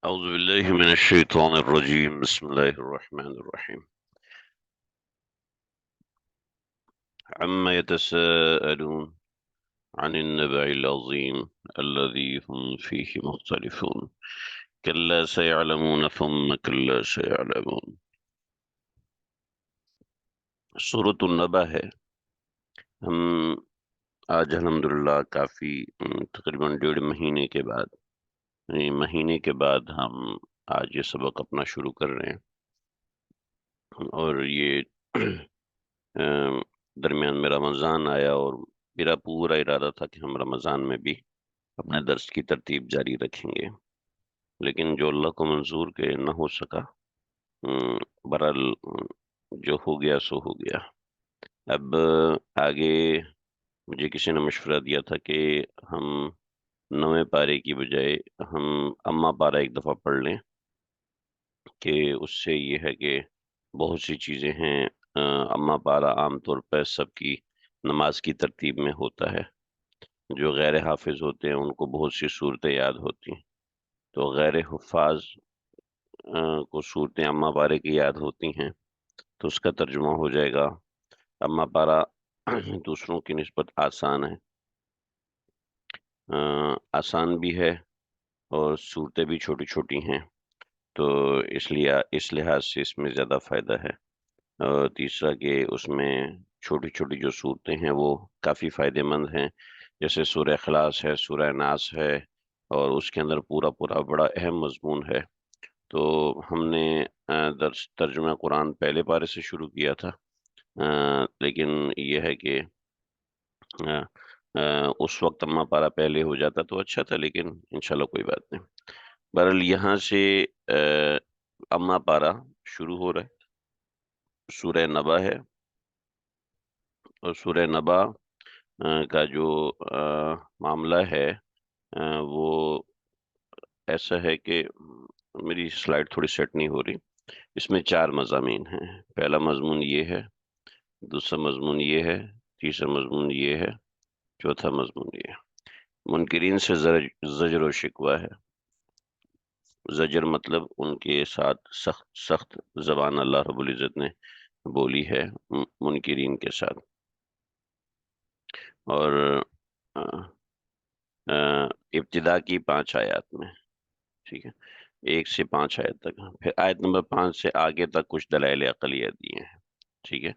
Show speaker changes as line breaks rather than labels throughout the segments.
أعوذ بالله من الشيطان الرجيم بسم الله الرحمن الرحيم عما يتساءلون عن النبأ العظيم الذي هم فيه مختلفون كلا سيعلمون ثم كلا سيعلمون. سورة النبأ ہے. ہم آج الحمدللہ کافی تقریباً 1.5 مہینے کے بعد ہم آج یہ سبق اپنا شروع کر رہے ہیں. اور یہ درمیان میں رمضان آیا اور میرا پورا ارادہ تھا کہ ہم رمضان میں بھی اپنے درس کی ترتیب جاری رکھیں گے، لیکن جو اللہ کو منظور کہ نہ ہو سکا. برحال جو ہو گیا سو ہو گیا. اب آگے مجھے کسی نے مشورہ دیا تھا کہ ہم 9 پارے کی بجائے ہم اما پارہ ایک دفعہ پڑھ لیں، کہ اس سے یہ ہے کہ بہت سی چیزیں ہیں. اما پارہ عام طور پر سب کی نماز کی ترتیب میں ہوتا ہے. جو غیر حافظ ہوتے ہیں ان کو بہت سی صورتیں یاد ہوتی ہیں، تو غیر حفاظ کو صورتیں اما پارے کی یاد ہوتی ہیں، تو اس کا ترجمہ ہو جائے گا اما پارہ دوسروں کی نسبت آسان ہے. آسان بھی ہے اور صورتیں بھی چھوٹی چھوٹی ہیں، تو اس لحاظ سے اس میں زیادہ فائدہ ہے. اور تیسرا کہ اس میں چھوٹی چھوٹی جو صورتیں ہیں وہ کافی فائدہ مند ہیں، جیسے سورہ اخلاص ہے، سورہ ناس ہے، اور اس کے اندر پورا پورا بڑا اہم مضمون ہے. تو ہم نے درس ترجمہ قرآن پہلے پارے سے شروع کیا تھا، لیکن یہ ہے کہ اس وقت اما پارہ پہلے ہو جاتا تو اچھا تھا، لیکن انشاءاللہ کوئی بات نہیں. بہرحال یہاں سے اما پارہ شروع ہو رہا ہے. سورہ نبا ہے، اور سورہ نبا کا جو معاملہ ہے وہ ایسا ہے کہ میری سلائڈ تھوڑی سیٹ نہیں ہو رہی. اس میں 4 مضامین ہیں. پہلا مضمون یہ ہے، دوسرا مضمون یہ ہے، تیسرا مضمون یہ ہے، چوتھا مضمون یہ ہے. منکرین سے زجر و شکوہ ہے. زجر مطلب ان کے ساتھ سخت سخت زبان اللہ رب العزت نے بولی ہے منکرین کے ساتھ. اور ابتدا کی 5 آیات میں، ٹھیک ہے، 1 سے 5 آیت تک. پھر آیت نمبر 5 سے آگے تک کچھ دلائل عقلیہ دیے ہیں، ٹھیک ہے.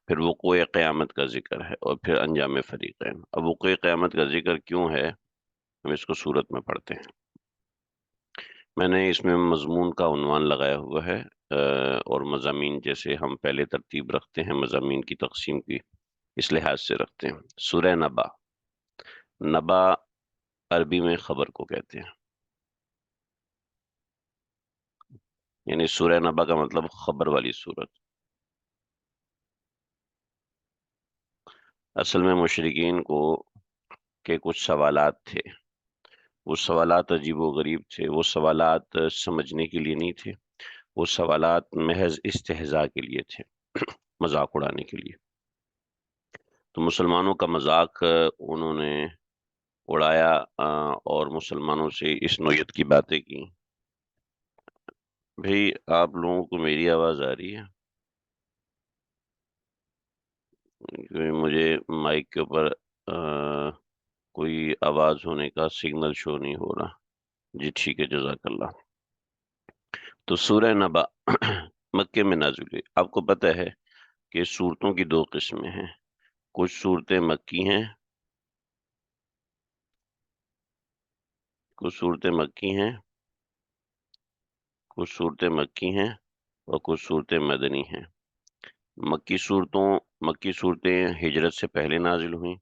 پھر وقوع قیامت کا ذکر ہے، اور پھر انجام فریقین. اب وقوع قیامت کا ذکر کیوں ہے، ہم اس کو سورت میں پڑھتے ہیں. میں نے اس میں مضمون کا عنوان لگایا ہوا ہے، اور مضامین جیسے ہم پہلے ترتیب رکھتے ہیں مضامین کی تقسیم کی، اس لحاظ سے رکھتے ہیں. سورہ نبا. نبا عربی میں خبر کو کہتے ہیں، یعنی سورہ نبا کا مطلب خبر والی صورت. اصل میں مشرکین کو کے کچھ سوالات تھے. وہ سوالات عجیب و غریب تھے. وہ سوالات سمجھنے کے لیے نہیں تھے، وہ سوالات محض استہزاء کے لیے تھے، مذاق اڑانے کے لیے. تو مسلمانوں کا مذاق انہوں نے اڑایا، اور مسلمانوں سے اس نوعیت کی باتیں کی. بھئی آپ لوگوں کو میری آواز آ رہی ہے؟ کیونکہ مجھے مائک کے اوپر کوئی آواز ہونے کا سگنل شو نہیں ہو رہا. جی ٹھیک ہے، جزاک اللہ. تو سورہ نبا مکے میں نازل ہوئی. آپ کو پتہ ہے کہ صورتوں کی 2 قسمیں ہیں. کچھ صورتیں مکی ہیں، کچھ صورتیں مکی ہیں، کچھ صورتیں مکی ہیں، اور کچھ صورتیں مدنی ہیں. مکی صورتیں ہجرت سے پہلے نازل ہوئیں،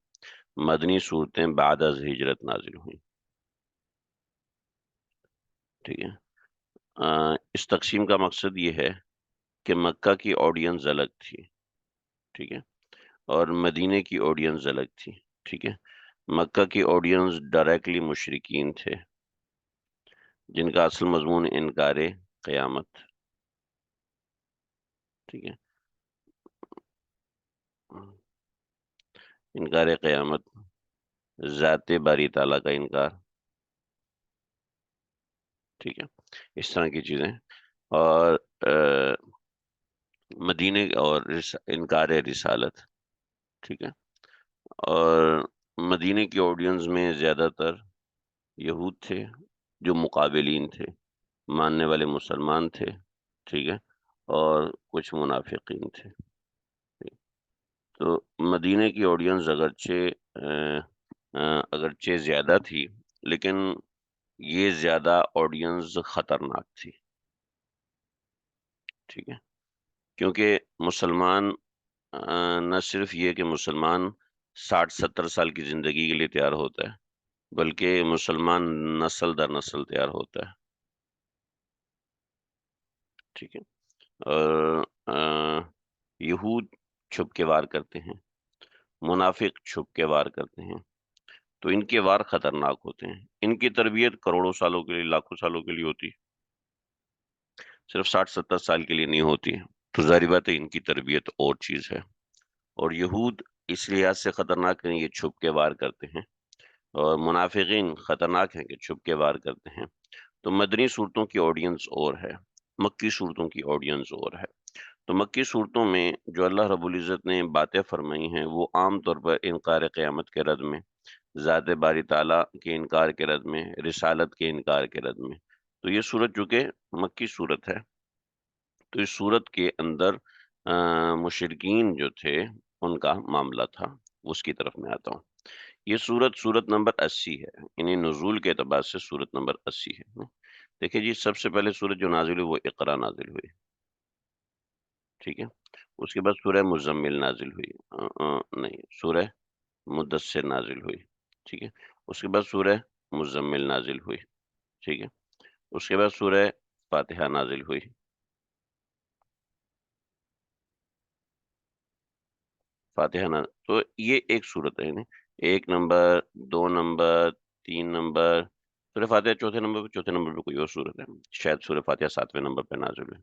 مدنی صورتیں بعد از ہجرت نازل ہوئیں. ٹھیک ہے. اس تقسیم کا مقصد یہ ہے کہ مکہ کی آڈینس الگ تھی، ٹھیک ہے، اور مدینے کی آڈینس الگ تھی، ٹھیک ہے. مکہ کی آڈینس ڈائریکٹلی مشرکین تھے، جن کا اصل مضمون انکار قیامت، ٹھیک ہے، انکار قیامت، ذات باری تعالیٰ کا انکار، ٹھیک ہے، اس طرح کی چیزیں. اور مدینے اور انکار رسالت. ٹھیک ہے. اور مدینے کی آڈینس میں زیادہ تر یہود تھے جو مقابلین تھے، ماننے والے مسلمان تھے. ٹھیک ہے. اور کچھ منافقین تھے. تو مدینے کی آڈینس اگرچہ زیادہ تھی، لیکن یہ زیادہ آڈینس خطرناک تھی. ٹھیک ہے. کیونکہ مسلمان نہ صرف یہ کہ مسلمان 60-70 سال کی زندگی کے لیے تیار ہوتا ہے، بلکہ مسلمان نسل در نسل تیار ہوتا ہے. ٹھیک ہے. اور یہود چھپ کے وار کرتے ہیں، منافق چھپ کے وار کرتے ہیں. تو ان کے وار خطرناک ہوتے ہیں. ان کی تربیت کروڑوں سالوں کے لیے، لاکھوں سالوں کے لیے ہوتی ہے، صرف 60-70 سال کے لیے نہیں ہوتی. تو ظاہر بات ہے ان کی تربیت اور چیز ہے. اور یہود اس لحاظ سے خطرناک ہیں، یہ چھپ کے وار کرتے ہیں. اور منافقین خطرناک ہیں کہ چھپ کے وار کرتے ہیں. تو مدنی صورتوں کی آڈینس اور ہے، مکی صورتوں کی آڈینس اور ہے. تو مکی صورتوں میں جو اللہ رب العزت نے باتیں فرمائی ہیں وہ عام طور پر انکار قیامت کے رد میں، ذات باری تعالیٰ کے انکار کے رد میں، رسالت کے انکار کے رد میں. تو یہ صورت چونکہ مکی صورت ہے، تو اس صورت کے اندر مشرکین جو تھے ان کا معاملہ تھا. اس کی طرف میں آتا ہوں. یہ صورت نمبر 80 ہے، یعنی نزول کے اعتبار سے صورت نمبر 80 ہے. دیکھیں جی، سب سے پہلے صورت جو نازل ہوئی وہ اقرا نازل ہوئی. ٹھیک ہے. اس کے بعد سورہ مزمل نازل ہوئی. نہیں، سورہ مدثر نازل ہوئی. ٹھیک ہے. اس کے بعد سورہ مزمل نازل ہوئی. ٹھیک ہے. اس کے بعد سورہ فاتحہ نازل ہوئی. فاتحہ تو یہ ایک صورت ہے نا. 1 نمبر، 2 نمبر، 3 نمبر. سورہ فاتحہ چوتھے نمبر پہ کوئی اور صورت ہے، شاید سورہ فاتحہ 7ویں نمبر پہ نازل ہے.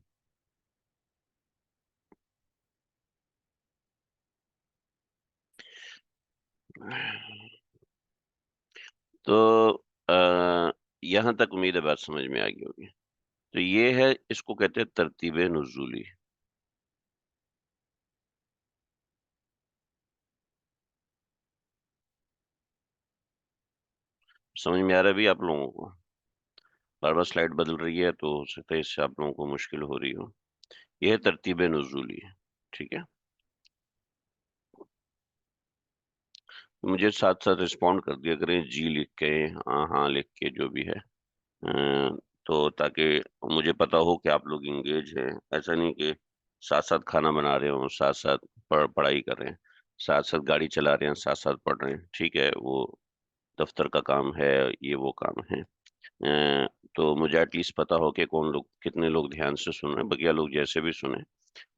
تو یہاں تک امید ہے بات سمجھ میں آ گئی ہوگی. تو یہ ہے، اس کو کہتے ہیں ترتیب نزولی. سمجھ میں آ رہا ہے بھی آپ لوگوں کو؟ بار بار سلائڈ بدل رہی ہے تو ہو سکتا ہے اس سے آپ لوگوں کو مشکل ہو رہی ہو. یہ ہے ترتیب نزولی. ٹھیک ہے. مجھے ساتھ ساتھ رسپونڈ کر دیا کریں، جی لکھ کے، ہاں ہاں لکھ کے، جو بھی ہے. تو تاکہ مجھے پتا ہو کہ آپ لوگ انگیج ہیں. ایسا نہیں کہ ساتھ ساتھ کھانا بنا رہے ہوں، ساتھ ساتھ پڑھائی کر رہے ہیں، ساتھ ساتھ گاڑی چلا رہے ہیں، ساتھ ساتھ پڑھ رہے ہیں. ٹھیک ہے، وہ دفتر کا کام ہے، یہ وہ کام ہے. تو مجھے ایٹ لیسٹ پتا ہو کہ کون لوگ، کتنے لوگ دھیان سے سن رہے ہیں. بقیہ لوگ جیسے بھی سنیں.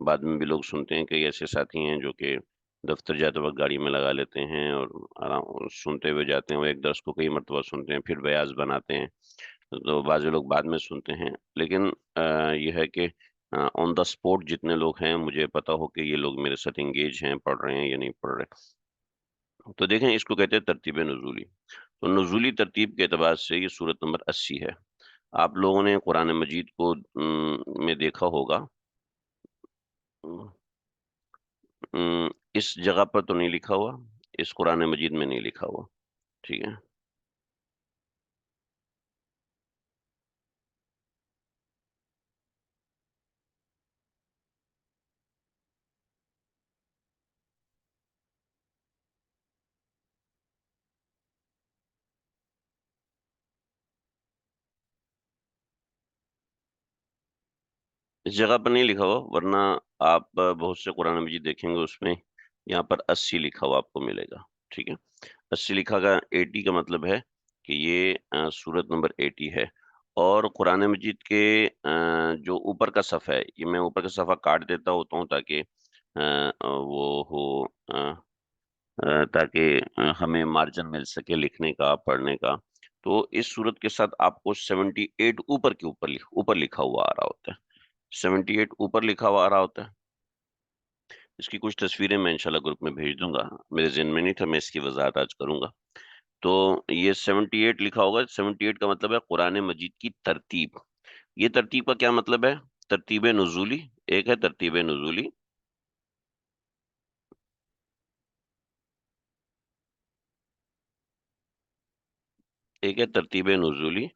بعد میں بھی لوگ سنتے ہیں، کئی ایسے ساتھی ہیں جو کہ دفتر جاتے وقت گاڑی میں لگا لیتے ہیں اور آرام سنتے ہوئے جاتے ہیں. وہ ایک درس کو کئی مرتبہ سنتے ہیں، پھر بیاض بناتے ہیں. تو بعض لوگ بعد میں سنتے ہیں. لیکن یہ ہے کہ آن دا اسپوٹ جتنے لوگ ہیں، مجھے پتا ہو کہ یہ لوگ میرے ساتھ انگیج ہیں، پڑھ رہے ہیں یا نہیں پڑھ رہے. تو دیکھیں، اس کو کہتے ہیں ترتیب نزولی. تو نزولی ترتیب کے اعتبار سے یہ صورت نمبر 80 ہے. آپ لوگوں نے قرآن مجید کو میں دیکھا ہوگا، اس جگہ پر تو نہیں لکھا ہوا، اس قرآن مجید میں نہیں لکھا ہوا. ٹھیک ہے. اس جگہ پر نہیں لکھا ہوا، ورنہ آپ بہت سے قرآن مجید دیکھیں گے، اس میں یہاں پر 80 لکھا ہوا آپ کو ملے گا. ٹھیک ہے. 80 لکھا گا، 80 کا مطلب ہے کہ یہ سورت نمبر 80 ہے. اور قرآن مجید کے جو اوپر کا صفحہ ہے، یہ میں اوپر کا صفحہ کاٹ دیتا ہوتا ہوں تاکہ وہ ہو، تاکہ ہمیں مارجن مل سکے لکھنے کا، پڑھنے کا. تو اس صورت کے ساتھ آپ کو 78 اوپر کے اوپر لکھا ہوا آ رہا ہوتا ہے. 78 اوپر لکھا ہوا آ رہا ہوتا ہے. اس کی کچھ تصویریں میں انشاءاللہ گروپ میں بھیج دوں گا، میرے ذہن میں نہیں تھا، میں اس کی وضاحت آج کروں گا. تو یہ 78 لکھا ہوگا. 78 کا مطلب ہے قرآن مجید کی ترتیب. یہ ترتیب کا کیا مطلب ہے؟ ترتیب نزولی. ایک ہے ترتیب نزولی، ایک ہے ترتیب نزولی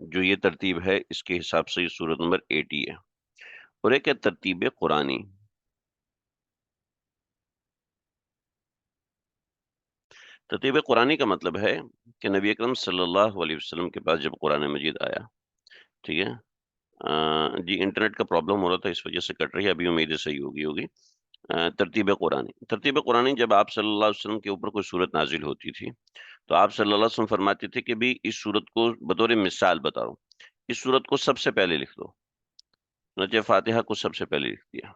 جو یہ ترتیب ہے اس کے حساب سے یہ سورت نمبر 80 ہے. اور ایک ہے ترتیب قرآنی. ترتیب قرآنی کا مطلب ہے کہ نبی اکرم صلی اللہ علیہ وسلم کے پاس جب قرآن مجید آیا، ٹھیک ہے. جی انٹرنیٹ کا پرابلم ہو رہا تھا، اس وجہ سے کٹ رہی ہے، ابھی امید ہے صحیح ہوگی. ترتیب قرآنی، ترتیب قرآنی جب آپ صلی اللہ علیہ وسلم کے اوپر کوئی صورت نازل ہوتی تھی تو آپ صلی اللہ علیہ وسلم فرماتے تھے کہ بھی اس صورت کو بطور مثال بتاؤ، اس صورت کو سب سے پہلے لکھ دو. چنانچہ فاتحہ کو سب سے پہلے لکھ دیا.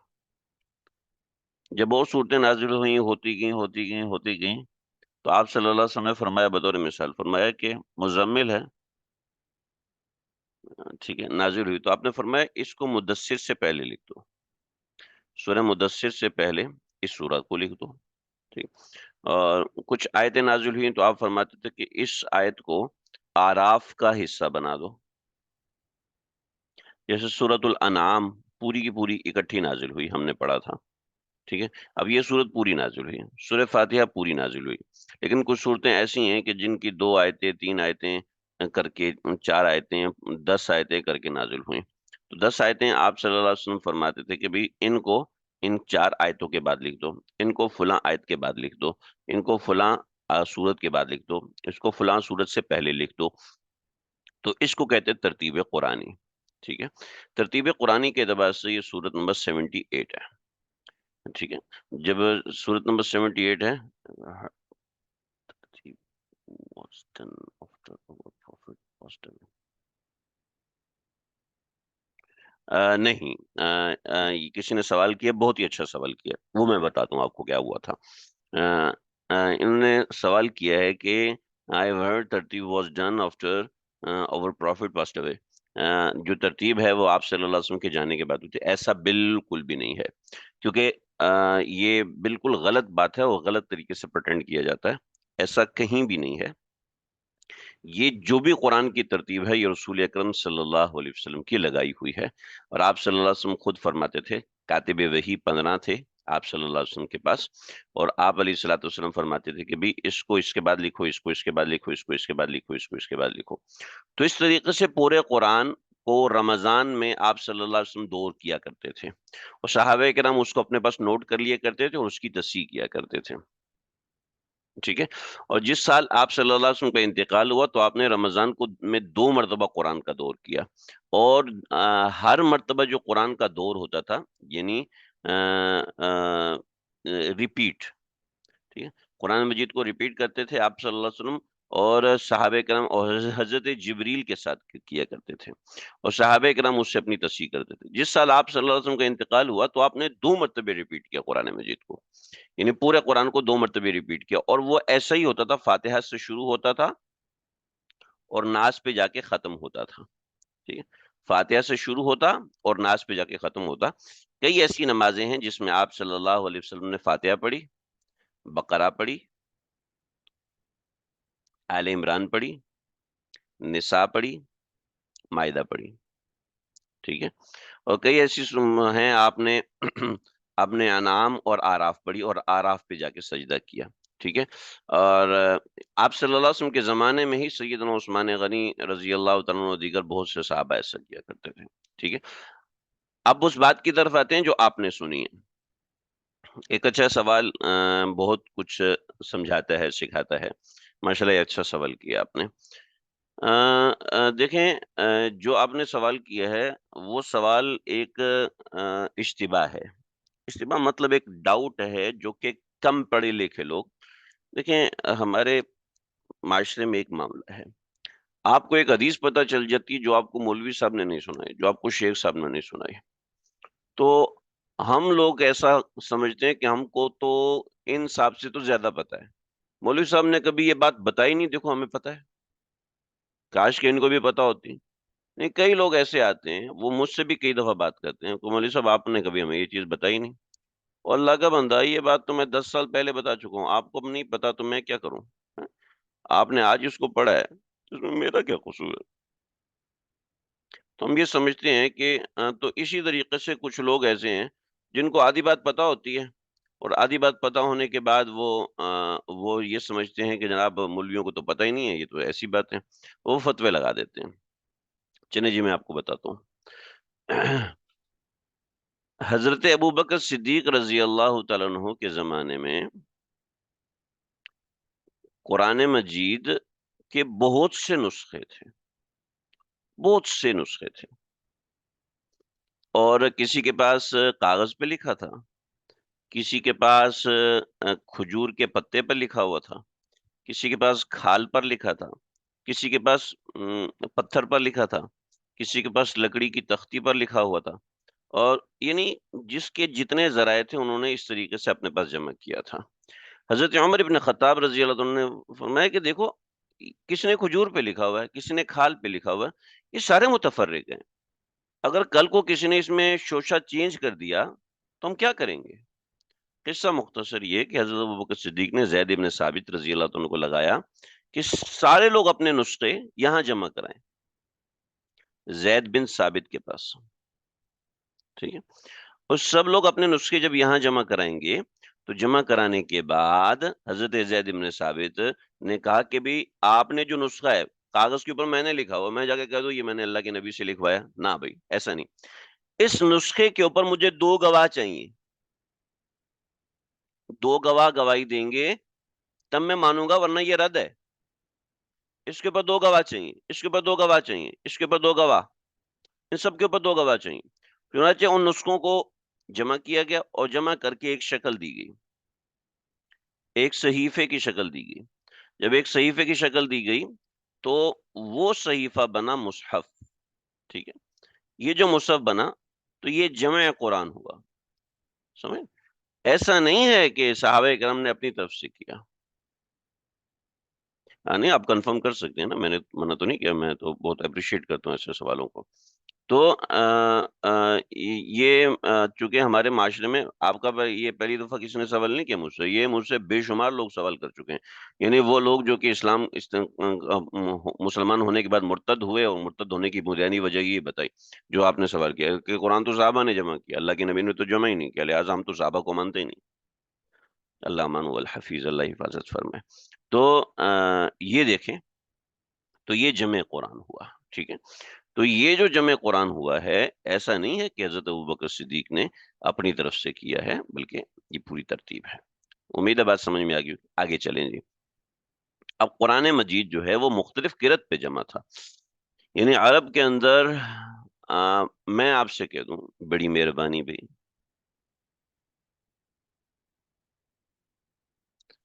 جب بہت صورتیں نازل ہوئی، ہوتی گئیں تو آپ صلی اللہ علیہ وسلم نے فرمایا بطور مثال، فرمایا کہ مزمل ہے، ٹھیک ہے، نازل ہوئی تو آپ نے فرمایا اس کو مدثر سے پہلے لکھ دو، سورہ مدثر سے پہلے اس سورہ کو لکھ دو. ٹھیک. اور کچھ آیتیں نازل ہوئی تو آپ فرماتے تھے کہ اس آیت کو آراف کا حصہ بنا دو. جیسے سورۃ الانعام پوری کی پوری اکٹھی نازل ہوئی، ہم نے پڑھا تھا. ٹھیک ہے. اب یہ سورت پوری نازل ہوئی، سورہ فاتحہ پوری نازل ہوئی. لیکن کچھ صورتیں ایسی ہیں کہ جن کی 2 آیتیں 3 آیتیں کر کے 4 آیتیں 10 آیتیں کر کے نازل ہوئیں. تو 10 آیتیں آپ صلی اللہ علیہ وسلم فرماتے تھے کہ بھی ان کو ان 4 آیتوں کے بعد لکھ دو، ان کو فلاں آیت کے بعد لکھ دو، ان کو فلاں سورت کے بعد لکھ دو، اس کو فلاں سورت سے پہلے لکھ دو. تو اس کو کہتے ہیں ترتیب قرآنی. ٹھیک ہے. ترتیب قرآنی کے اعتبار سے یہ سورت نمبر 78 ہے. ٹھیک ہے. جب سورت نمبر 78 ہے، was done after our prophet was done. نہیں، یہ کسی نے سوال کیا، بہت ہی اچھا سوال کیا، وہ میں بتاتا ہوں آپ کو کیا ہوا تھا. انہوں نے سوال کیا ہے کہ I heard ترتیب was done after our prophet passed away. جو ترتیب ہے وہ آپ صلی اللہ علیہ وسلم کے جانے کے بعد ہوتی ہے. ایسا بالکل بھی نہیں ہے، کیونکہ یہ بالکل غلط بات ہے اور غلط طریقے سے پرٹینڈ کیا جاتا ہے. ایسا کہیں بھی نہیں ہے. یہ جو بھی قرآن کی ترتیب ہے یہ رسول اکرم صلی اللہ علیہ وسلم کی لگائی ہوئی ہے. اور آپ صلی اللہ علیہ وسلم خود فرماتے تھے، کاتب وحی 15 تھے آپ صلی اللہ علیہ وسلم کے پاس، اور آپ علیہ الصلوۃ والسلام فرماتے تھے کہ بھی اس کو اس کے بعد لکھو، اس کو اس کے بعد لکھو، اس کو اس کے بعد لکھو، اس کو اس کے بعد لکھو. تو اس طریقے سے پورے قرآن کو رمضان میں آپ صلی اللہ علیہ وسلم دور کیا کرتے تھے، اور صحابہ کرام اس کو اپنے پاس نوٹ کر لیا کرتے تھے اور اس کی تصحیح کیا کرتے تھے. ٹھیک ہے. اور جس سال آپ صلی اللہ علیہ وسلم کا انتقال ہوا تو آپ نے رمضان کو میں 2 مرتبہ قرآن کا دور کیا. اور ہر مرتبہ جو قرآن کا دور ہوتا تھا، یعنی ریپیٹ، ٹھیک ہے، قرآن مجید کو ریپیٹ کرتے تھے آپ صلی اللہ علیہ وسلم، اور صحابہ کرام اور حضرت جبریل کے ساتھ کیا کرتے تھے، اور صحابہ کرام اس سے اپنی تصحیح کرتے تھے. جس سال آپ صلی اللہ علیہ وسلم کا انتقال ہوا تو آپ نے 2 مرتبہ ریپیٹ کیا قرآن مجید کو، یعنی پورے قرآن کو 2 مرتبہ ریپیٹ کیا. اور وہ ایسا ہی ہوتا تھا، فاتحہ سے شروع ہوتا تھا اور ناس پہ جا کے ختم ہوتا تھا. ٹھیک ہے. فاتحہ سے شروع ہوتا اور ناس پہ جا کے ختم ہوتا. کئی ایسی نمازیں ہیں جس میں آپ صلی اللہ علیہ وسلم نے فاتحہ پڑھی، بقرہ پڑھی، آل عمران پڑھی، نساء پڑھی، مائدہ پڑھی. ٹھیک ہے. اور کئی ایسی ہیں آپ نے انعام اور آراف پڑھی اور آراف پہ جا کے سجدہ کیا. ٹھیک ہے. اور آپ صلی اللہ علیہ وسلم کے زمانے میں ہی سیدنا عثمان غنی رضی اللہ تعالیٰ عنہ اور دیگر بہت سے صحابہ ایسا کیا کرتے تھے. ٹھیک ہے. اب اس بات کی طرف آتے ہیں جو آپ نے سنی ہے. ایک اچھا سوال بہت کچھ سمجھاتا ہے، سکھاتا ہے. ماشاءاللہ یہ اچھا سوال کیا آپ نے. دیکھیں، جو آپ نے سوال کیا ہے وہ سوال ایک اشتباہ ہے. اشتباہ مطلب ایک ڈاؤٹ ہے جو کہ کم پڑھے لکھے لوگ، دیکھیں ہمارے معاشرے میں ایک معاملہ ہے. آپ کو ایک حدیث پتہ چل جاتی ہے جو آپ کو مولوی صاحب نے نہیں سنائی، جو آپ کو شیخ صاحب نے نہیں سنائی، تو ہم لوگ ایسا سمجھتے ہیں کہ ہم کو تو ان صاحب سے تو زیادہ پتہ ہے. مولوی صاحب نے کبھی یہ بات بتائی نہیں، دیکھو ہمیں پتہ ہے، کاش کہ ان کو بھی پتہ ہوتی. نہیں، کئی لوگ ایسے آتے ہیں، وہ مجھ سے بھی کئی دفعہ بات کرتے ہیں کہ مولوی صاحب آپ نے کبھی ہمیں یہ چیز بتائی نہیں. اور اللہ کا بندہ یہ بات تو میں 10 سال پہلے بتا چکا ہوں، آپ کو نہیں پتا تو میں کیا کروں؟ آپ نے آج اس کو پڑھا ہے تو اس میں میرا کیا قصور ہے؟ تو ہم یہ سمجھتے ہیں کہ تو اسی طریقے سے کچھ لوگ ایسے ہیں جن کو آدھی بات پتا ہوتی ہے، اور آدھی بات پتا ہونے کے بعد وہ یہ سمجھتے ہیں کہ جناب مولویوں کو تو پتہ ہی نہیں ہے، یہ تو ایسی بات ہے، وہ فتوے لگا دیتے ہیں۔ چلیں جی میں آپ کو بتاتا ہوں۔ حضرت ابوبکر صدیق رضی اللہ تعالیٰ عنہ کے زمانے میں قرآن مجید کے بہت سے نسخے تھے، بہت سے نسخے تھے، اور کسی کے پاس کاغذ پہ لکھا تھا، کسی کے پاس کھجور کے پتے پر لکھا ہوا تھا، کسی کے پاس کھال پر لکھا تھا، کسی کے پاس پتھر پر لکھا تھا، کسی کے پاس لکڑی کی تختی پر لکھا ہوا تھا، اور یعنی جس کے جتنے ذرائع تھے انہوں نے اس طریقے سے اپنے پاس جمع کیا تھا۔ حضرت عمر ابن خطاب رضی اللہ عنہ نے فرمایا کہ دیکھو، کسی نے کھجور پہ لکھا ہوا ہے، کسی نے کھال پہ لکھا ہوا ہے، یہ سارے متفرق ہیں، اگر کل کو کسی نے اس میں شوشہ چینج کر دیا تو ہم کیا کریں گے؟ قصہ مختصر یہ کہ حضرت ابوبکر صدیق نے زید بن ثابت رضی اللہ عنہ کو لگایا کہ سارے لوگ اپنے نسخے یہاں جمع کرائیں، زید بن ثابت کے پاس، ٹھیک ہے؟ اور سب لوگ اپنے نسخے جب یہاں جمع کرائیں گے تو جمع کرانے کے بعد حضرت زید بن ثابت نے کہا کہ بھی آپ نے جو نسخہ ہے کاغذ کے اوپر میں نے لکھا ہوا، میں جا کے کہہ دوں یہ میں نے اللہ کے نبی سے لکھوایا؟ نہ بھائی، ایسا نہیں، اس نسخے کے اوپر مجھے 2 گواہ چاہیے، 2 گواہ گواہی دیں گے تب میں مانوں گا، ورنہ یہ رد ہے۔ اس کے اوپر 2 گواہ چاہیے، اس کے اوپر 2 گواہ چاہیے، اس کے اوپر 2 گواہ، ان سب کے اوپر 2 گواہ چاہیے۔ چنانچہ ان نسخوں کو جمع کیا گیا اور جمع کر کے ایک شکل دی گئی، ایک صحیفے کی شکل دی گئی۔ جب ایک صحیفے کی شکل دی گئی تو وہ صحیفہ بنا مصحف، ٹھیک ہے؟ یہ جو مصحف بنا تو یہ جمع قرآن ہوا، سمجھ؟ ایسا نہیں ہے کہ صحابہ کرام نے اپنی طرف سے کیا، نہیں آپ کنفرم کر سکتے ہیں نا، میں نے منع تو نہیں کیا، میں تو بہت اپریشیٹ کرتا ہوں ایسے سوالوں کو۔ تو یہ چونکہ ہمارے معاشرے میں آپ کا یہ پہلی دفعہ کسی نے سوال نہیں کیا مجھ سے، یہ مجھ سے بے شمار لوگ سوال کر چکے ہیں، یعنی وہ لوگ جو کہ مسلمان ہونے کے بعد مرتد ہوئے اور مرتد ہونے کی بنیادی وجہ یہ بتائی جو آپ نے سوال کیا کہ قرآن تو صحابہ نے جمع کیا، اللہ کے نبی نے تو جمع ہی نہیں کیا، لہٰذا ہم تو صحابہ کو مانتے ہی نہیں۔ اللہ امان والحفیظ، اللہ حفاظت فرمائے۔ تو یہ دیکھیں، تو یہ جمع قرآن ہوا، ٹھیک ہے؟ تو یہ جو جمع قرآن ہوا ہے ایسا نہیں ہے کہ حضرت ابوبکر صدیق نے اپنی طرف سے کیا ہے، بلکہ یہ پوری ترتیب ہے۔ امید ہے بات سمجھ میں آگے آگے چلیں جی۔ اب قرآن مجید جو ہے وہ مختلف قرت پہ جمع تھا، یعنی عرب کے اندر میں آپ سے کہہ دوں بڑی مہربانی بھائی،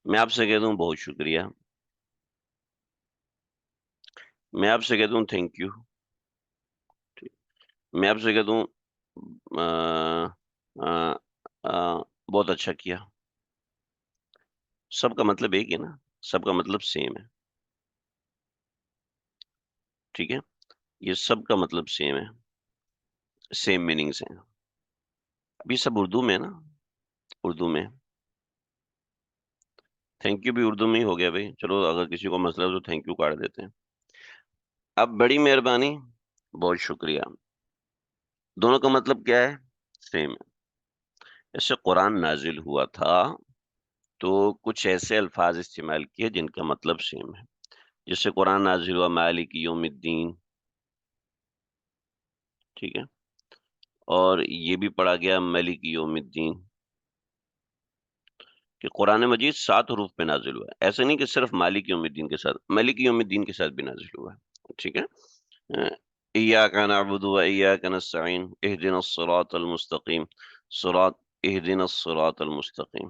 میں آپ سے کہہ دوں بہت شکریہ، میں آپ سے کہہ دوں تھینک یو، میں آپ سے کہہ دوں بہت اچھا کیا، سب کا مطلب ایک ہے نا، سب کا مطلب سیم ہے، ٹھیک ہے؟ یہ سب کا مطلب سیم ہے، سیم میننگز ہیں۔ اب یہ سب اردو میں ہے نا، اردو میں تھینک یو بھی اردو میں ہی ہو گیا بھائی، چلو اگر کسی کو مسئلہ ہو تو تھینک یو کاٹ دیتے ہیں۔ اب بڑی مہربانی، بہت شکریہ، دونوں کا مطلب کیا ہے؟ سیم ہے۔ ایسے قرآن نازل ہوا تھا تو کچھ ایسے الفاظ استعمال کیے جن کا مطلب سیم ہے، جس سے قرآن نازل ہوا مالک یوم الدین، ٹھیک ہے؟ اور یہ بھی پڑھا گیا ملک یوم الدین، کہ قرآن مجید 7 حروف پہ نازل ہوا ہے، ایسا نہیں کہ صرف مالک یوم الدین کے ساتھ، ملک یوم الدین کے ساتھ بھی نازل ہوا ہے، ٹھیک ہے؟ ایاک نعبد و ایاک نستعین اہدنا الصراط المستقیم، اہدنا الصراط المستقیم،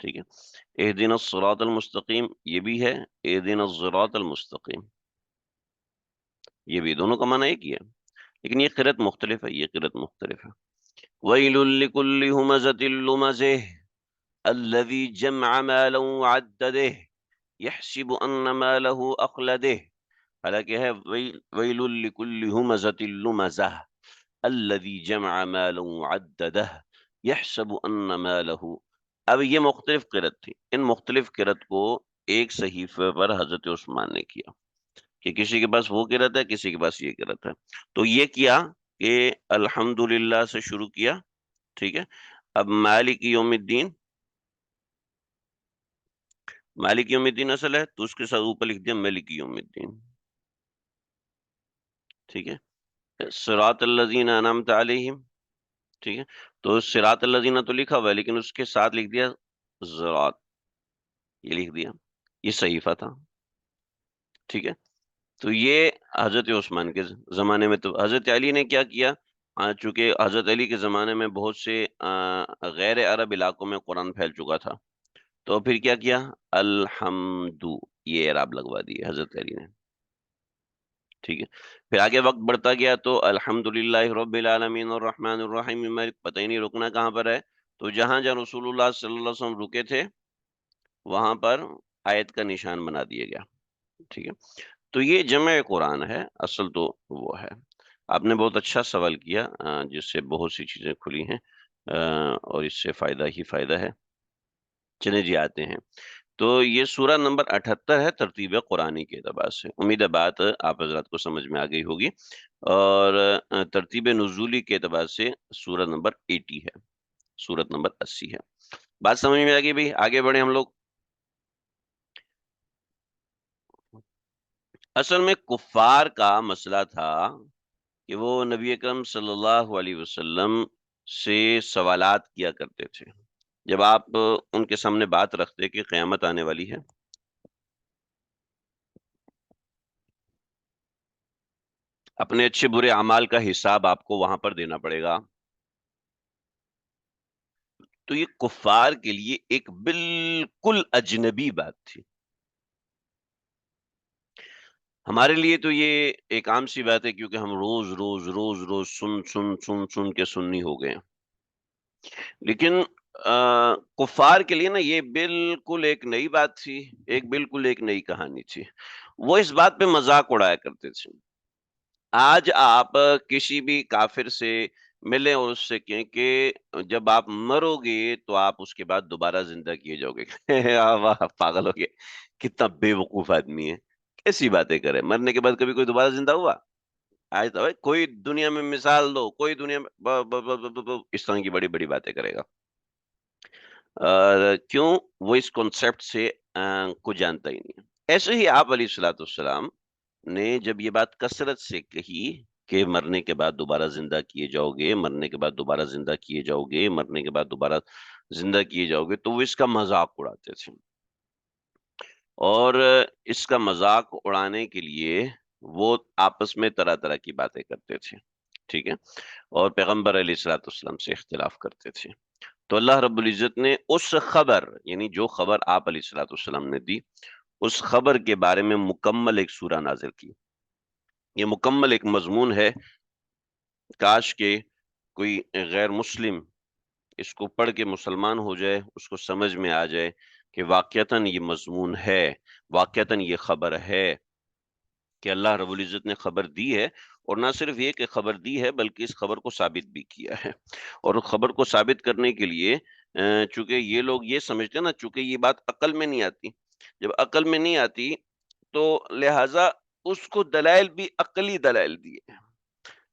ٹھیک ہے؟ اہدنا الصراط المستقیم یہ بھی ہے، اہدنا الصراط المستقیم یہ بھی، دونوں کا معنی ایک ہی ہے، لیکن یہ قرأت مختلف ہے، یہ قرأت مختلف ہے۔ وَيْلٌ لِكُلِّ هُمَزَةٍ لُمَزَةٍ الَّذِي جَمْعَ مَالًا وَعَدَّدَهُ يَحْسَبُ أَنَّ مَالَهُ أَخْلَدَهُ، حالانکہ ہے وَيْلٌ لِكُلِّ هُمَزَةٍ لُمَزَةٍ الَّذِي جَمْعَ مَالًا وَعَدَّدَهُ، یحسب ان مالہ. اب یہ مختلف قرت تھی، ان مختلف قرت کو ایک صحیفے پر حضرت عثمان نے کیا کہ کسی کے پاس وہ قرت ہے، کسی کے پاس یہ قرت ہے. تو یہ کیا کہ الحمدللہ سے شروع کیا، ٹھیک ہے. اب مالک یوم الدین، مالک یوم الدین اصل ہے تو اس کے ساتھ اوپر لکھ دیا ملک یوم الدین، ٹھیک ہے. صراط الذین انعمت علیہم، ٹھیک ہے. تو صراط الذین تو لکھا ہوا ہے لیکن اس کے ساتھ لکھ دیا زراط، یہ لکھ دیا، یہ صحیفہ تھا، ٹھیک ہے. تو یہ حضرت عثمان کے زمانے میں. تو حضرت علی نے کیا کیا، چونکہ حضرت علی کے زمانے میں بہت سے غیر عرب علاقوں میں قرآن پھیل چکا تھا، تو پھر کیا کیا، الحمد، یہ اعراب لگوا دیے حضرت علی نے، ٹھیک ہے. پھر آگے وقت بڑھتا گیا تو الحمد للہ رب العالمین الرحمن الرحیم، میں پتہ ہی نہیں رکنا کہاں پر ہے. تو جہاں جہاں رسول اللہ صلی اللہ علیہ وسلم رکے تھے وہاں پر آیت کا نشان بنا دیا گیا، ٹھیک ہے. تو یہ جمع قرآن ہے، اصل تو وہ ہے. آپ نے بہت اچھا سوال کیا جس سے بہت سی چیزیں کھلی ہیں اور اس سے فائدہ ہی فائدہ ہے. چلے جی آتے ہیں. تو یہ سورہ نمبر 78 ہے ترتیب قرآنی کے اعتبار سے. امید ہے بات آپ حضرات کو سمجھ میں آ گئی ہوگی. اور ترتیب نزولی کے اعتبار سے سورہ نمبر 80 ہے، سورت نمبر 80 ہے. بات سمجھ میں آ گئی بھائی؟ آگے بڑھیں ہم لوگ. اصل میں کفار کا مسئلہ تھا کہ وہ نبی اکرم صلی اللہ علیہ وسلم سے سوالات کیا کرتے تھے. جب آپ ان کے سامنے بات رکھتے کہ قیامت آنے والی ہے، اپنے اچھے برے اعمال کا حساب آپ کو وہاں پر دینا پڑے گا، تو یہ کفار کے لیے ایک بالکل اجنبی بات تھی. ہمارے لیے تو یہ ایک عام سی بات ہے کیونکہ ہم روز روز روز روز سن سن سن سن کے سنی ہو گئے ہیں. لیکن کفار کے لیے نا یہ بالکل ایک نئی بات تھی، ایک بالکل ایک نئی کہانی تھی. وہ اس بات پہ مذاق اڑایا کرتے تھے. آج آپ کسی بھی کافر سے ملیں اور اس سے کہیں کہ جب آپ مرو گے تو آپ اس کے بعد دوبارہ زندہ کیے جاؤ گے. واہ پاگل ہو گئے، کتنا بے وقوف آدمی ہے، کیسی باتیں کرے. مرنے کے بعد کبھی کوئی دوبارہ زندہ ہوا؟ آج تو کوئی دنیا میں مثال دو، کوئی دنیا میں اس طرح کی بڑی بڑی باتیں کرے گا. کیوں؟ وہ اس کنسپٹ سے کو جانتا ہی نہیں. ایسے ہی آپ علیہ الصلوۃ والسلام نے جب یہ بات کثرت سے کہی کہ مرنے کے بعد دوبارہ زندہ کیے جاؤ گے، مرنے کے بعد دوبارہ زندہ کیے جاؤ گے، مرنے کے بعد دوبارہ زندہ کیے جاؤ گے، تو وہ اس کا مذاق اڑاتے تھے. اور اس کا مذاق اڑانے کے لیے وہ آپس میں طرح طرح کی باتیں کرتے تھے، ٹھیک ہے. اور پیغمبر علیہ الصلوۃ والسلام سے اختلاف کرتے تھے. تو اللہ رب العزت نے اس خبر، یعنی جو خبر آپ علیہ الصلوۃ والسلام نے دی، اس خبر کے بارے میں مکمل ایک سورہ نازل کی. یہ مکمل ایک مضمون ہے. کاش کہ کوئی غیر مسلم اس کو پڑھ کے مسلمان ہو جائے، اس کو سمجھ میں آ جائے کہ واقعتاً یہ مضمون ہے، واقعتاً یہ خبر ہے کہ اللہ رب العزت نے خبر دی ہے. اور نہ صرف یہ کہ خبر دی ہے بلکہ اس خبر کو ثابت بھی کیا ہے. اور خبر کو ثابت کرنے کے لیے چونکہ یہ لوگ یہ سمجھتے ہیں نا، چونکہ یہ بات عقل میں نہیں آتی، جب عقل میں نہیں آتی تو لہٰذا اس کو دلائل بھی عقلی دلائل دیے.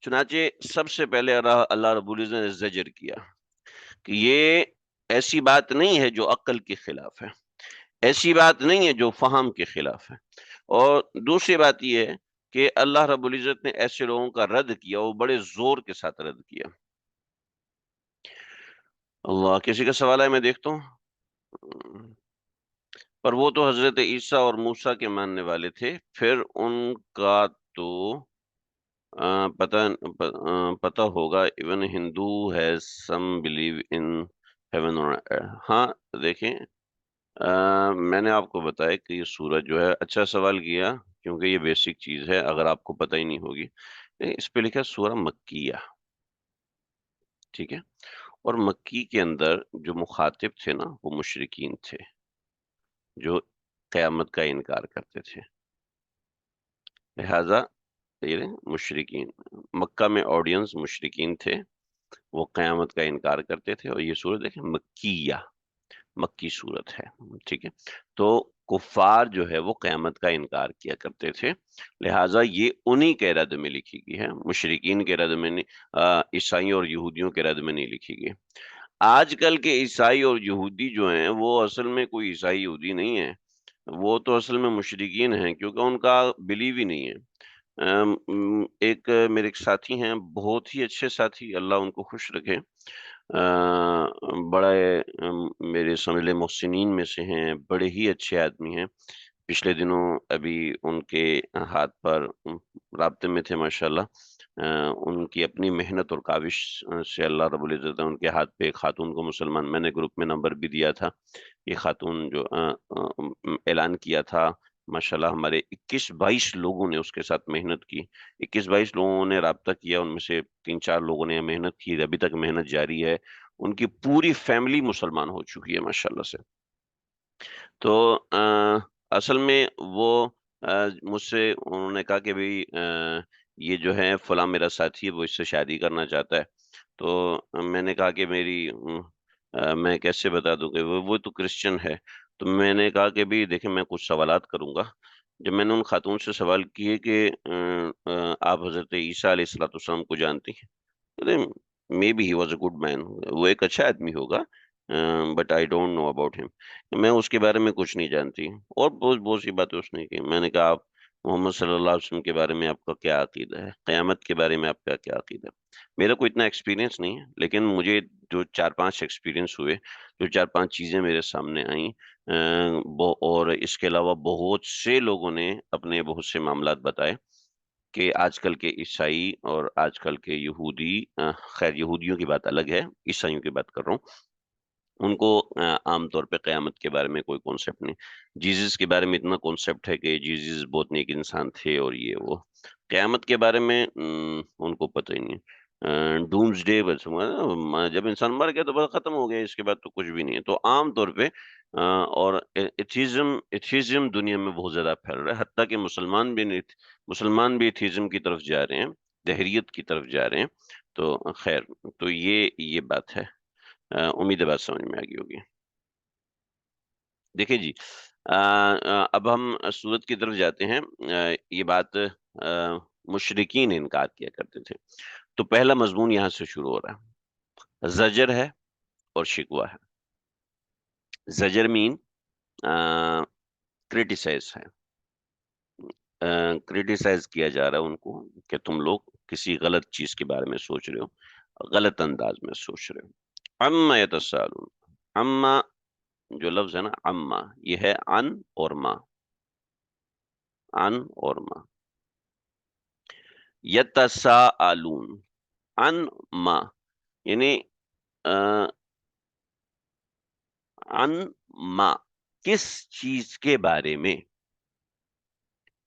چنانچہ سب سے پہلے اللہ رب العزت نے زجر کیا کہ یہ ایسی بات نہیں ہے جو عقل کے خلاف ہے، ایسی بات نہیں ہے جو فہم کے خلاف ہے. اور دوسری بات یہ ہے کہ اللہ رب العزت نے ایسے لوگوں کا رد کیا، وہ بڑے زور کے ساتھ رد کیا. اللہ، کسی کا سوال ہے؟ میں دیکھتا ہوں. پر وہ تو حضرت عیسیٰ اور موسیٰ کے ماننے والے تھے، پھر ان کا تو پتہ ہوگا. Even Hindu has some belief in heaven. ہاں دیکھیں، میں نے آپ کو بتایا کہ یہ سورج جو ہے، اچھا سوال کیا کیونکہ یہ بیسک چیز ہے اگر آپ کو پتہ ہی نہیں ہوگی. اس پہ لکھا سورہ مکیہ، ٹھیک ہے. اور مکی کے اندر جو مخاطب تھے نا وہ مشرکین تھے جو قیامت کا انکار کرتے تھے. لہذا مشرکین، مکہ میں آڈینس مشرکین تھے وہ قیامت کا انکار کرتے تھے، اور یہ سورت دیکھیں مکیہ، مکی صورت ہے، ٹھیک ہے۔ تو کفار جو ہے وہ قیامت کا انکار کیا کرتے تھے، لہٰذا یہ انہی کے رد میں لکھی گئی ہے، مشرکین کے رد میں نہیں، عیسائیوں اور یہودیوں کے رد میں نہیں لکھی گئی۔ آج کل کے عیسائی اور یہودی جو ہیں وہ اصل میں کوئی عیسائی یہودی نہیں ہے، وہ تو اصل میں مشرکین ہیں، کیونکہ ان کا بلیو ہی نہیں ہے۔ ایک میرے ایک ساتھی ہیں، بہت ہی اچھے ساتھی، اللہ ان کو خوش رکھے، بڑے میرے سمجھ لے محسنین میں سے ہیں، بڑے ہی اچھے آدمی ہیں۔ پچھلے دنوں ابھی ان کے ہاتھ پر رابطے میں تھے ماشاءاللہ، ان کی اپنی محنت اور کاوش سے اللہ رب العزت نے ان کے ہاتھ پہ ایک خاتون کو مسلمان، میں نے گروپ میں نمبر بھی دیا تھا، یہ خاتون جو اعلان کیا تھا، ماشاءاللہ ہمارے 21-22 لوگوں نے اس کے ساتھ محنت کی، 21-22 لوگوں نے رابطہ کیا، ان میں سے 3-4 لوگوں نے محنت کی، ابھی تک محنت جاری ہے، ان کی پوری فیملی مسلمان ہو چکی ہے ماشاءاللہ سے۔ تو اصل میں وہ مجھ سے انہوں نے کہا کہ بھئی یہ جو ہے فلاں میرا ساتھی ہے، وہ اس سے شادی کرنا چاہتا ہے، تو میں نے کہا کہ میں کیسے بتا دوں کہ وہ تو کرسچن ہے، تو میں نے کہا کہ بھی دیکھیں میں کچھ سوالات کروں گا۔ جب میں نے ان خاتون سے سوال کیے کہ آپ حضرت عیسیٰ علیہ الصلوۃ والسلام کو جانتی ہیں؟ May be he was a good man, وہ ایک اچھا آدمی ہوگا، but I don't know about him, میں اس کے بارے میں کچھ نہیں جانتی، اور بہت بہت سی باتیں اس نے کی۔ میں نے کہا آپ محمد صلی اللہ علیہ وسلم کے بارے میں آپ کا کیا عقیدہ ہے، قیامت کے بارے میں آپ کا کیا عقیدہ ہے؟ میرا کوئی اتنا ایکسپیرینس نہیں ہے، لیکن مجھے جو 4-5 ایکسپیرینس ہوئے، جو 4-5 چیزیں میرے سامنے آئیں، اور اس کے علاوہ بہت سے لوگوں نے اپنے بہت سے معاملات بتائے کہ آج کل کے عیسائی اور آج کل کے یہودی، خیر یہودیوں کی بات الگ ہے، عیسائیوں کی بات کر رہا ہوں، ان کو عام طور پہ قیامت کے بارے میں کوئی کانسیپٹ نہیں، جیزس کے بارے میں اتنا کانسیپٹ ہے کہ جیزس بہت نیک انسان تھے اور یہ وہ، قیامت کے بارے میں ان کو پتہ ہی نہیں، ڈومز ڈے بس جب انسان مر گیا تو بس ختم ہو گیا، اس کے بعد تو کچھ بھی نہیں ہے۔ تو عام طور پہ اور ایتھیزم دنیا میں بہت زیادہ پھیل رہا ہے، حتیٰ کہ مسلمان بھی ایتھیزم کی طرف جا رہے ہیں، دہریت کی طرف جا رہے ہیں۔ تو خیر، تو یہ بات ہے، امید ہے بات سمجھ میں آ گئی ہوگی۔ دیکھیں جی، اب ہم سورت کی طرف جاتے ہیں۔ یہ بات مشرکین انکار کیا کرتے تھے، تو پہلا مضمون یہاں سے شروع ہو رہا ہے، زجر ہے اور شکوہ ہے۔ زجر مین کریٹیسائز ہے، کریٹیسائز کیا جا رہا ہے ان کو کہ تم لوگ کسی غلط چیز کے بارے میں سوچ رہے ہو، غلط انداز میں سوچ رہے ہو۔ عما یتساءلون، عما جو لفظ ہے نا، عما، یہ ہے ان اور ما، ان اور ما، یتساءلون، ان ما یعنی ان ما، کس چیز کے بارے میں،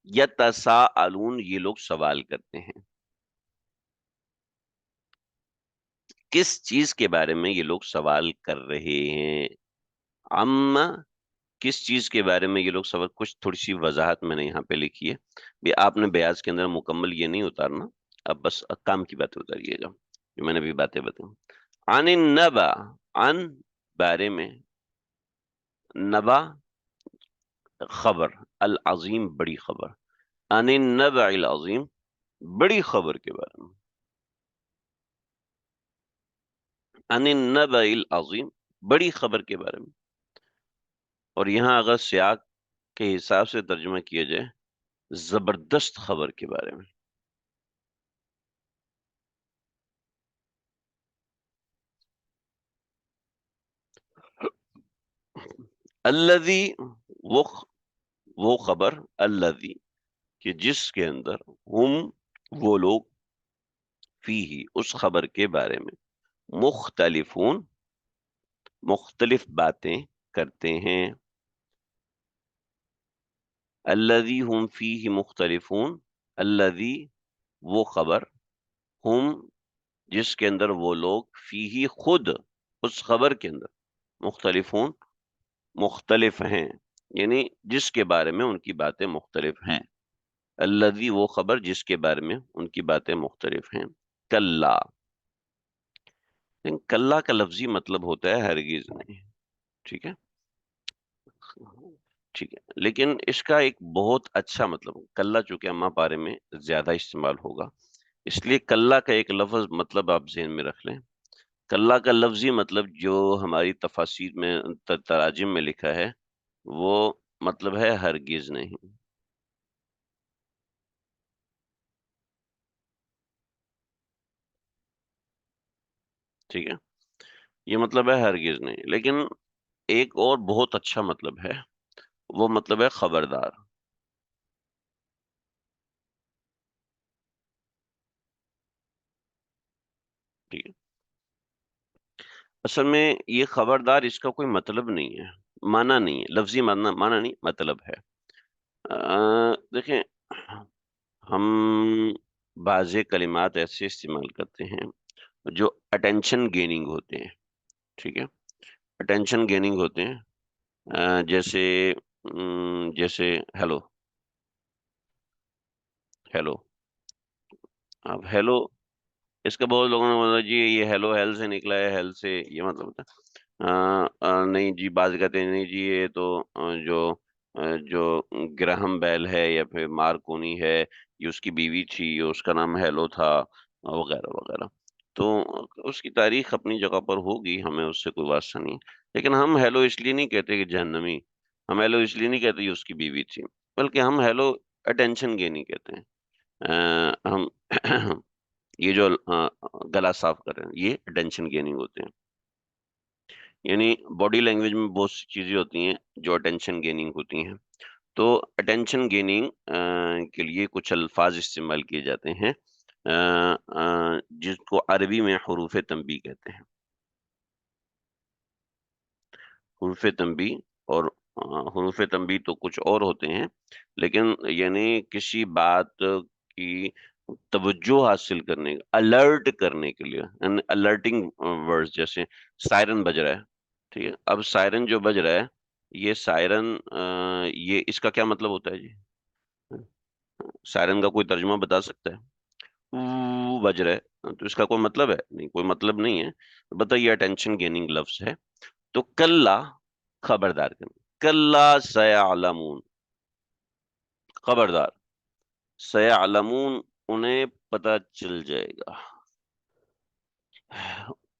یتساءلون یہ لوگ سوال کرتے ہیں، کس چیز کے بارے میں یہ لوگ سوال کر رہے ہیں؟ اما، کس چیز کے بارے میں یہ لوگ سوال، کچھ تھوڑی سی وضاحت میں نے یہاں پہ لکھی ہے، بھی آپ نے بیاض کے اندر مکمل یہ نہیں اتارنا، اب بس کام کی باتیں اتاریے گا جو میں نے بھی باتیں بتائی۔ عن النبا، عن بارے میں، نبا خبر، العظیم بڑی خبر، عن النبع العظیم بڑی خبر کے بارے میں، عن النبع العظیم بڑی خبر کے بارے میں، اور یہاں اگر سیاق کے حساب سے ترجمہ کیا جائے زبردست خبر کے بارے میں۔ الذی، وہ خبر، الذی کہ جس کے اندر، ہم وہ لوگ، فیہ اس خبر کے بارے میں، مختلفون مختلف باتیں کرتے ہیں، الذی ہم فیہ مختلفون، الذی وہ خبر، ہم جس کے اندر وہ لوگ، فیہ خود اس خبر کے اندر، مختلفون مختلف ہیں، یعنی جس کے بارے میں ان کی باتیں مختلف ہیں، الذی وہ خبر جس کے بارے میں ان کی باتیں مختلف ہیں، کلا لیکن کلّا کا لفظی مطلب ہوتا ہے ہرگز نہیں. ٹھیک ہے. ٹھیک ہے، لیکن اس کا ایک بہت اچھا مطلب کلّا، چونکہ اماں پارے میں زیادہ استعمال ہوگا، اس لیے کلّا کا ایک لفظ مطلب آپ ذہن میں رکھ لیں. کلّا کا لفظی مطلب جو ہماری تفاسیر میں تراجم میں لکھا ہے وہ مطلب ہے ہرگز نہیں. ٹھیک ہے، یہ مطلب ہے ہرگز نہیں. لیکن ایک اور بہت اچھا مطلب ہے، وہ مطلب ہے خبردار. ٹھیک ہے. اصل میں یہ خبردار اس کا کوئی مطلب نہیں ہے، معنی نہیں ہے، لفظی معنی نہیں، مطلب ہے. دیکھیں، ہم بعض کلمات ایسے استعمال کرتے ہیں جو اٹینشن گیننگ ہوتے ہیں. ٹھیک ہے، اٹینشن گیننگ ہوتے ہیں. جیسے جیسے ہیلو. ہیلو. اب ہیلو، اس کا بہت لوگوں نے بولا جی یہ ہیلو ہیل سے نکلا ہے، ہیل سے یہ مطلب ہوتا ہے. نہیں جی، بعض کہتے ہیں نہیں جی یہ تو جو گراہم بیل ہے یا پھر مارکونی ہے، یہ اس کی بیوی تھی، یہ اس کا نام ہیلو تھا، وغیرہ وغیرہ. تو اس کی تاریخ اپنی جگہ پر ہوگی، ہمیں اس سے کوئی واسطہ نہیں. لیکن ہم ہیلو اس لیے نہیں کہتے کہ جہنمی، ہم ہیلو اس لیے نہیں کہتے کہ اس کی بیوی تھی، بلکہ ہم ہیلو اٹینشن کے نہیں کہتے ہیں. ہم یہ جو گلا صاف کر رہے ہیں یہ اٹینشن گیننگ ہوتے ہیں. یعنی باڈی لینگویج میں بہت سی چیزیں ہوتی ہیں جو اٹینشن گیننگ ہوتی ہیں. تو اٹینشن گیننگ کے لیے کچھ الفاظ استعمال کیے جاتے ہیں جس کو عربی میں حروف تنبیہ کہتے ہیں. حروف تنبیہ اور حروف تنبیہ تو کچھ اور ہوتے ہیں، لیکن یعنی کسی بات کی توجہ حاصل کرنے، الرٹ کرنے کے لیے، الرٹنگ ورڈز. جیسے سائرن بج رہا ہے. ٹھیک ہے، اب سائرن جو بج رہا ہے، یہ سائرن یہ اس کا کیا مطلب ہوتا ہے جی؟ سائرن کا کوئی ترجمہ بتا سکتا ہے؟ بج رہا ہے تو اس کا کوئی مطلب ہے نہیں، کوئی مطلب نہیں ہے. بتائیے، اٹینشن گیننگ لفظ ہے. تو کلا، خبردار کرنا. کلا سیعلمون، خبردار. سیعلمون، انہیں پتہ چل جائے گا.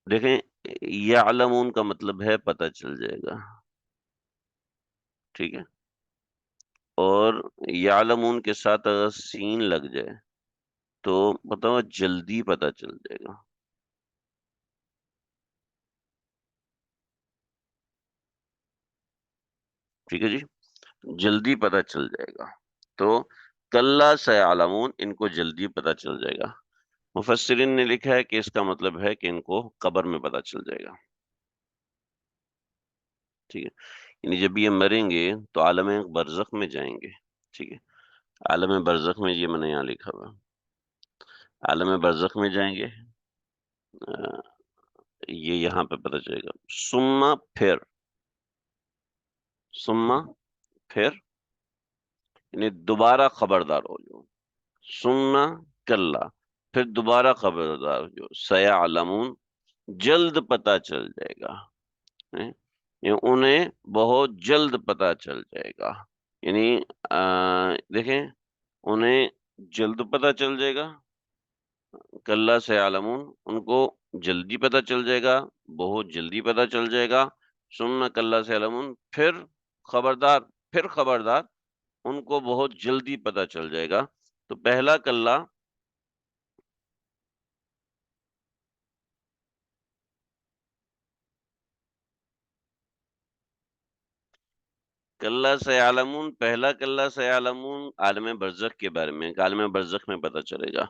دیکھیں، یعلمون کا مطلب ہے پتہ چل جائے گا. ٹھیک ہے، اور یعلمون کے ساتھ اگر سین لگ جائے تو بتاؤ جلدی پتہ چل جائے گا. ٹھیک ہے جی، جلدی پتہ چل جائے گا. تو کلا سیعلمون، ان کو جلدی پتہ چل جائے گا. مفسرین نے لکھا ہے کہ اس کا مطلب ہے کہ ان کو قبر میں پتہ چل جائے گا. ٹھیک ہے، یعنی جب یہ مریں گے تو عالم برزخ میں جائیں گے. ٹھیک ہے، عالم برزخ میں، یہ میں نے یہاں لکھا ہوا، عالم برزخ میں جائیں گے. یہ یہاں پہ پتہ چلے گا. سما، پھر. سما، پھر، یعنی دوبارہ خبردار ہو جو. سننا، کلا، پھر دوبارہ خبردار ہو جو. سیعلمون، جلد پتہ چل جائے گا. یہ انہیں بہت جلد پتہ چل جائے گا. یعنی دیکھیں، انہیں جلد پتہ چل جائے گا. کلا سیعلمون، ان کو جلدی پتہ چل جائے گا، بہت جلدی پتہ چل جائے گا. سننا کلا سیعلمون، پھر خبردار، پھر خبردار، ان کو بہت جلدی پتہ چل جائے گا. تو پہلا کلا، کلا سیعلمون، پہلا کلا سیعلمون عالم برزخ کے بارے میں، عالم برزخ میں پتہ چلے گا.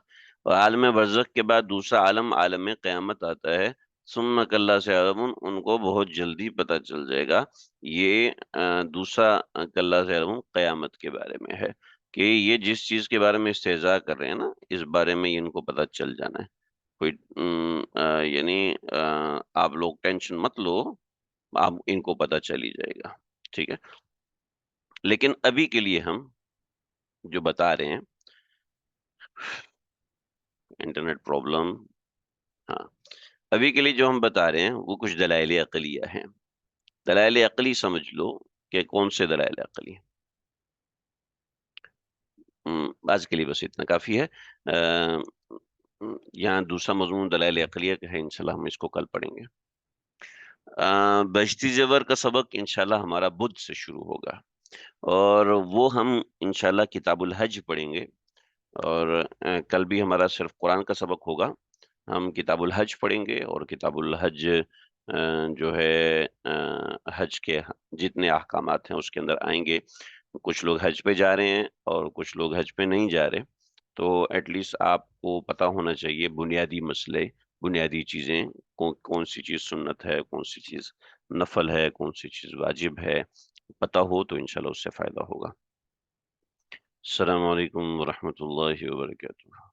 اور عالم برزخ کے بعد دوسرا عالم، عالم قیامت آتا ہے. ثم کلا سیعلمون، ان کو بہت جلدی پتہ چل جائے گا. یہ دوسرا کلا سیعلمون قیامت کے بارے میں ہے، کہ یہ جس چیز کے بارے میں استہزاء کر رہے ہیں نا، اس بارے میں ان کو پتہ چل جانا ہے. کوئی یعنی آپ لوگ ٹینشن مت لو، آپ ان کو پتہ چل ہی جائے گا. ٹھیک ہے، لیکن ابھی کے لیے ہم جو بتا رہے ہیں، انٹرنیٹ پرابلم. ہاں، ابھی کے لیے جو ہم بتا رہے ہیں وہ کچھ دلائل عقلیہ ہیں. دلائل عقلی سمجھ لو کہ کون سے دلائل عقلی ہیں. آج کے لیے بس اتنا کافی ہے. آ، یہاں دوسرا مضمون دلائل عقلیہ کا ہے، انشاءاللہ ہم اس کو کل پڑھیں گے. بہشتی زیور کا سبق انشاءاللہ ہمارا بدھ سے شروع ہوگا، اور وہ ہم انشاءاللہ کتاب الحج پڑھیں گے. اور کل بھی ہمارا صرف قرآن کا سبق ہوگا. ہم کتاب الحج پڑھیں گے، اور کتاب الحج جو ہے حج کے جتنے احکامات ہیں اس کے اندر آئیں گے. کچھ لوگ حج پہ جا رہے ہیں اور کچھ لوگ حج پہ نہیں جا رہے، تو ایٹ لیسٹ آپ کو پتا ہونا چاہیے بنیادی مسئلے، بنیادی چیزیں، کون سی چیز سنت ہے، کون سی چیز نفل ہے، کون سی چیز واجب ہے. پتا ہو تو انشاءاللہ اس سے فائدہ ہوگا. السلام علیکم ورحمۃ اللہ وبرکاتہ.